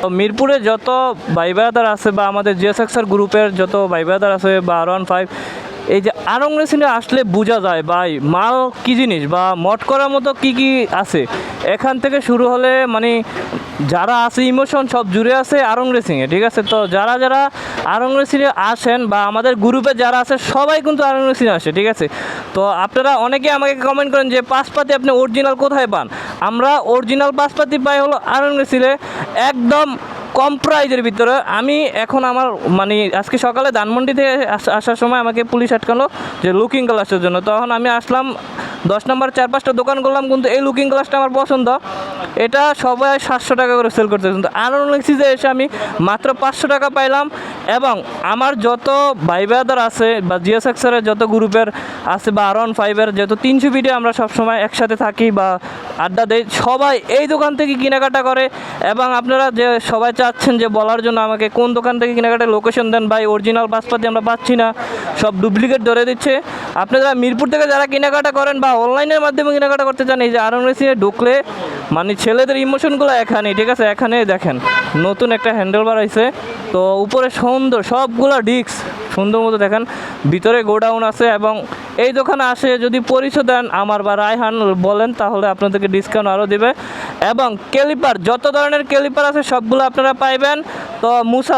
তো মিরপুরে যত ভাই ব্রাদার আছে বা আমাদের জিএসএক্সআর গ্রুপের যত ভাই ব্রাদার আছে বা R15, এই যে আরং রেসিংয়ে আসলে বোঝা যায় ভাই মাল কী জিনিস বা মট করার মতো কি কি আছে। এখান থেকে শুরু হলে মানে যারা আছে ইমোশন সব জুড়ে আছে আরং রেসিংয়ে, ঠিক আছে। তো যারা যারা আরং রেসিংয়ে আসেন বা আমাদের গ্রুপে যারা আছে সবাই কিন্তু আরং রেসিংয়ে আসে, ঠিক আছে। তো আপনারা অনেকে আমাকে কমেন্ট করেন যে পাশপাতি আপনি অরিজিনাল কোথায় পান। আমরা অরিজিনাল পাশপাতি পাই হলো আরং রেসিংয়ে একদম কম প্রাইজের ভিতরে। আমি এখন আমার মানে আজকে সকালে ধানমন্ডি থেকে আসার সময় আমাকে পুলিশ আটকালো যে লুকিং গ্লাসের জন্য। তখন আমি আসলাম 10 নম্বর 4-5টা দোকান করলাম, কিন্তু এই লুকিং গ্লাসটা আমার পছন্দ, এটা সবাই 700 টাকা করে সেল করতে। কিন্তু আরং রেসিংয়ে এসে আমি মাত্র 500 টাকা পাইলাম। এবং আমার যত ভাই ব্রাদার আছে বা জিএসএক্সআরের যত গ্রুপের আছে বা R15-এর যত 300 ভিডিও আমরা সবসময় একসাথে থাকি বা আড্ডা দেই, সবাই এই দোকান থেকে কেনাকাটা করে। এবং আপনারা যে সবাই চাচ্ছেন যে বলার জন্য আমাকে কোন দোকান থেকে কেনাকাটার লোকেশন দেন, ভাই অরিজিনাল পাশপাতি আমরা পাচ্ছি না, সব ডুপ্লিকেট ধরে দিচ্ছে। আপনারা মিরপুর থেকে যারা কেনাকাটা করেন বা অনলাইনের মাধ্যমে কেনাকাটা করতে চান, এই যে আরং রেসিংয়ে ঢুকলে মানে ছেলেদের ইমোশনগুলো এখানেই, ঠিক আছে। এখানে দেখেন নতুন একটা হ্যান্ডেল বার হয়েছে, তো উপরে সুন্দর সবগুলো ডিস্ক সুন্দর মতো দেখেন, ভিতরে গোডাউন আছে। এবং এই দোকানে আসে যদি পরিচয় দেন আমার বা রায়হান বলেন, তাহলে আপনাদেরকে ডিসকাউন্ট আরও দেবে। এবং ক্যালিপার যত ধরনের ক্যালিপার আছে সবগুলো আপনারা পাইবেন। তো মুসা